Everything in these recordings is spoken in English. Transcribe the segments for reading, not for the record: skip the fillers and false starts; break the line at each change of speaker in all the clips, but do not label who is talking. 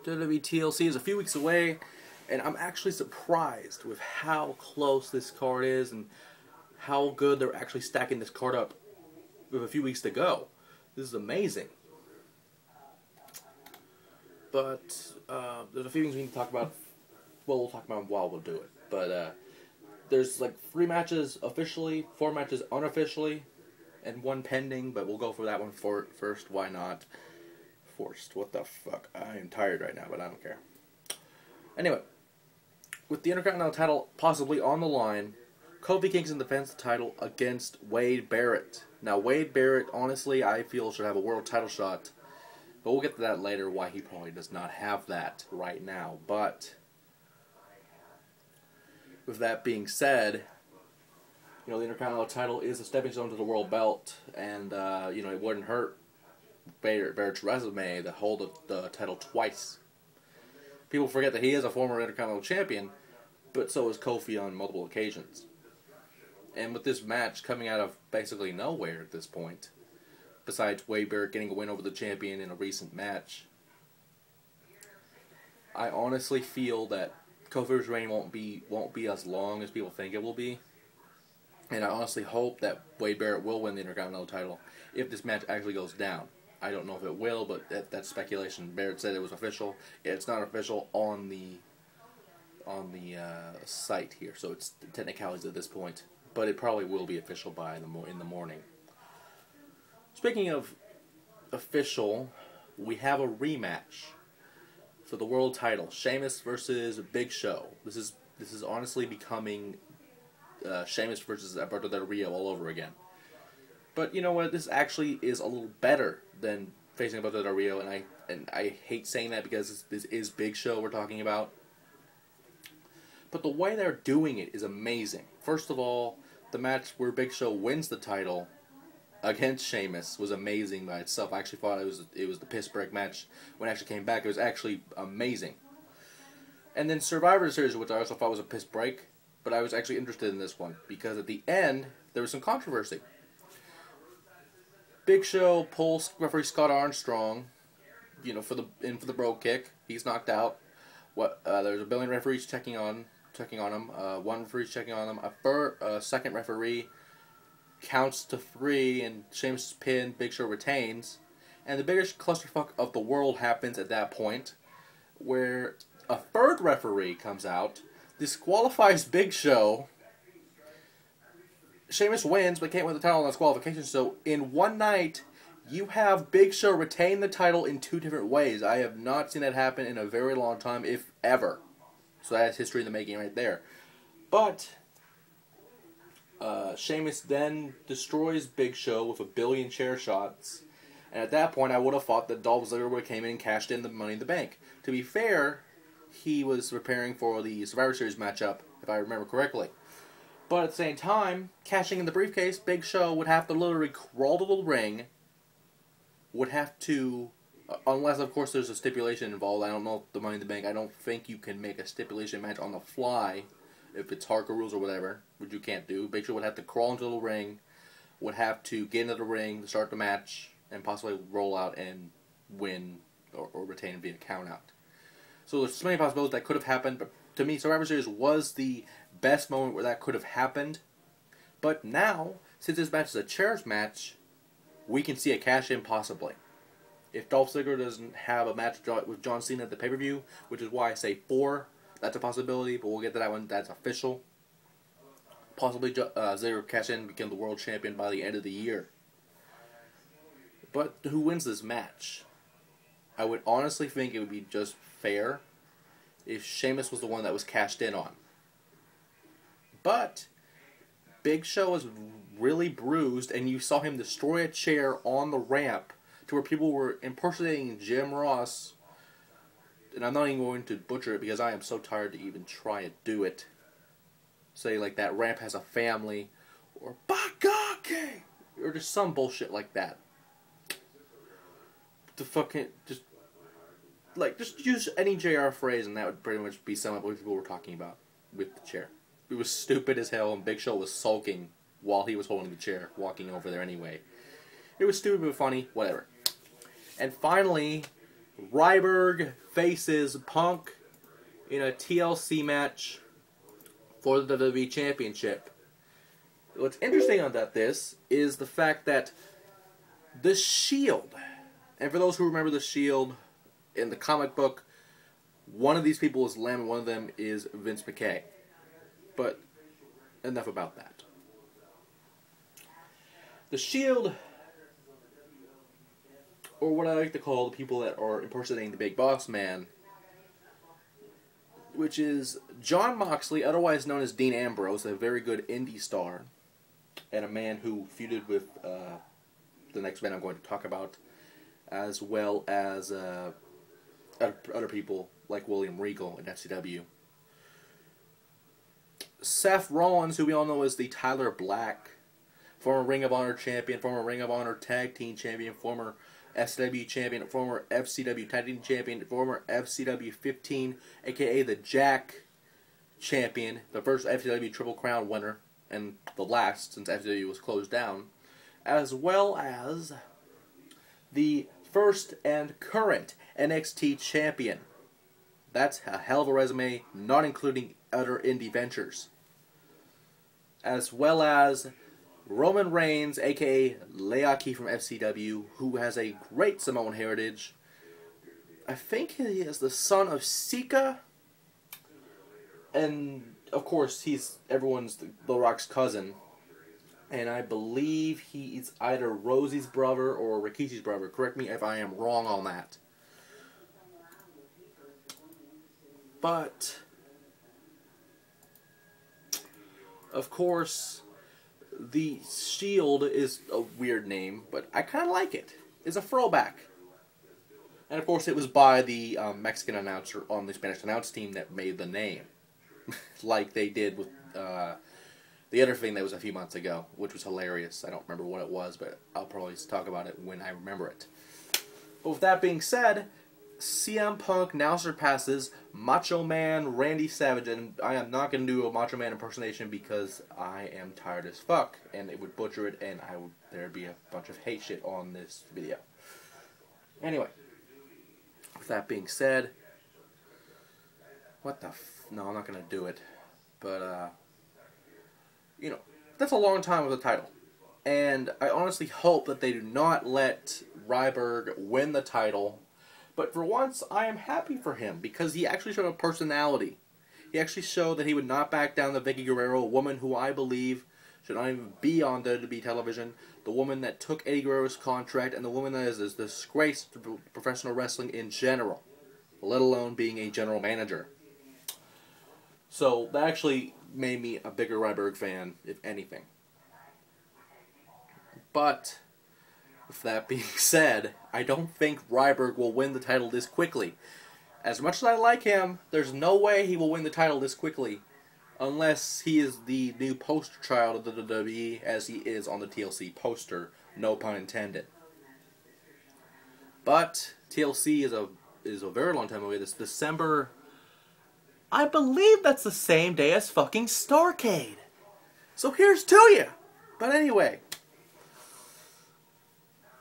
WWE TLC is a few weeks away, and I'm actually surprised with how close this card is and how good they're actually stacking this card up with a few weeks to go. This is amazing. But there's a few things we need to talk about. Well, we'll talk about them while we'll do it. But there's like 3 matches officially, 4 matches unofficially, and 1 pending. But we'll go for that one first. Why not? Forced. What the fuck? I am tired right now, but I don't care. Anyway, with the Intercontinental title possibly on the line, Kofi Kingston defends the title against Wade Barrett. Now, Wade Barrett, honestly, I feel should have a world title shot. But we'll get to that later, why he probably does not have that right now. But with that being said, you know, the Intercontinental title is a stepping stone to the world belt. And, you know, it wouldn't hurt Barrett's resume to hold the title twice. People forget that he is a former Intercontinental champion, but so is Kofi on multiple occasions. And with this match coming out of basically nowhere at this point, besides Wade Barrett getting a win over the champion in a recent match, I honestly feel that Kofi's reign won't be as long as people think it will be. And I honestly hope that Wade Barrett will win the Intercontinental title if this match actually goes down. I don't know if it will, but that's speculation. Barrett said it was official. It's not official on the site here, so it's technicalities at this point. But it probably will be official by in the morning. Speaking of official, we have a rematch for the world title: Sheamus versus Big Show. This is honestly becoming Sheamus versus Alberto Del Rio all over again. But you know what? This actually is a little better than facing Alberto Del Rio, and I hate saying that because this is Big Show we're talking about. But the way they're doing it is amazing. First of all, the match where Big Show wins the title against Sheamus was amazing by itself. I actually thought it was the piss break match. When it actually came back, it was actually amazing. And then Survivor Series, which I also thought was a piss break, but I was actually interested in this one because at the end there was some controversy. Big Show pulls referee Scott Armstrong, you know, for the brogue kick. He's knocked out. There's a billion referees checking on him. One referee's checking on him. A second referee counts to 3, and Sheamus is pinned. Big Show retains, and the biggest clusterfuck of the world happens at that point, where a third referee comes out, disqualifies Big Show. Sheamus wins, but can't win the title on disqualification. So in one night, you have Big Show retain the title in 2 different ways. I have not seen that happen in a very long time, if ever. So that's history in the making right there. But Sheamus then destroys Big Show with a billion chair shots. And at that point, I would have thought that Dolph Ziggler would have came in and cashed in the Money in the Bank. To be fair, he was preparing for the Survivor Series matchup, if I remember correctly. But at the same time, cashing in the briefcase, Big Show would have to literally crawl to the ring. Would have to, unless of course there's a stipulation involved. I don't know the Money in the Bank. I don't think you can make a stipulation match on the fly if it's hardcore rules or whatever, which you can't do. Big Show would have to crawl into the ring, would have to get into the ring to start the match, and possibly roll out and win or retain via count out. So there's so many possibilities that could have happened, but to me, Survivor Series was the best moment where that could have happened. But now, since this match is a chairs match, we can see a cash-in possibly. If Dolph Ziggler doesn't have a match with John Cena at the pay-per-view, which is why I say 4, that's a possibility, but we'll get to that one. That's official. Possibly Ziggler cash in and become the world champion by the end of the year. But who wins this match? I would honestly think it would be just fair if Sheamus was the one that was cashed in on. But Big Show was really bruised, and you saw him destroy a chair on the ramp to where people were impersonating Jim Ross. And I'm not even going to butcher it because I am so tired to even try and do it. Say like that ramp has a family, or Bakake, or just some bullshit like that. Just use any JR phrase and that would pretty much be some of what people were talking about with the chair. It was stupid as hell, and Big Show was sulking while he was holding the chair, walking over there anyway. It was stupid but funny, whatever. And finally, Ryberg faces Punk in a TLC match for the WWE Championship. What's interesting about this is the fact that the Shield, and for those who remember the Shield in the comic book, one of these people is Lem and one of them is Vince McKay. But enough about that. The Shield, or what I like to call the people that are impersonating the Big Boss Man, which is Jon Moxley, otherwise known as Dean Ambrose, a very good indie star, and a man who feuded with the next man I'm going to talk about, as well as other people like William Regal in FCW. Seth Rollins, who we all know as the Tyler Black, former Ring of Honor champion, former Ring of Honor tag team champion, former FCW champion, former FCW tag team champion, former FCW 15, aka the Jack champion, the first FCW Triple Crown winner, and the last since FCW was closed down, as well as the first and current NXT champion. That's a hell of a resume, not including other indie ventures. As well as Roman Reigns, aka Leaki from FCW, who has a great Samoan heritage. I think he is the son of Sika, and of course he's everyone's The Rock's cousin. And I believe he's either Rosie's brother or Rikishi's brother. Correct me if I am wrong on that. But of course, the Shield is a weird name, but I kind of like it. It's a throwback. And of course, it was by the Mexican announcer on the Spanish announce team that made the name. Like they did with the other thing that was a few months ago, which was hilarious. I don't remember what it was, but I'll probably talk about it when I remember it. But with that being said, CM Punk now surpasses Macho Man Randy Savage, and I am not going to do a Macho Man impersonation because I am tired as fuck, and it would butcher it, and there'd be a bunch of hate shit on this video. Anyway, with that being said, no, I'm not going to do it, but, you know, that's a long time with a title, and I honestly hope that they do not let Ryberg win the title. But for once, I am happy for him, because he actually showed a personality. He actually showed that he would not back down to Vicky Guerrero, a woman who I believe should not even be on WWE television, the woman that took Eddie Guerrero's contract, and the woman that is a disgrace to professional wrestling in general, let alone being a general manager. So that actually made me a bigger Ryberg fan, if anything. But with that being said, I don't think Ryberg will win the title this quickly. As much as I like him, there's no way he will win the title this quickly unless he is the new poster child of the WWE as he is on the TLC poster, no pun intended. But TLC is a very long time away. This December, I believe that's the same day as fucking Starrcade. So here's to you. But anyway,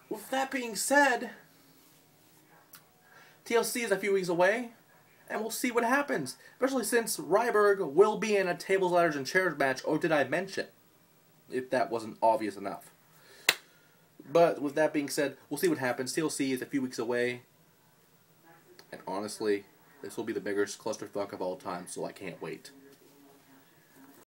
with that being said, TLC is a few weeks away, and we'll see what happens. Especially since Ryberg will be in a tables, ladders, and chairs match, or did I mention? If that wasn't obvious enough. But with that being said, we'll see what happens. TLC is a few weeks away, and honestly, this will be the biggest clusterfuck of all time, so I can't wait.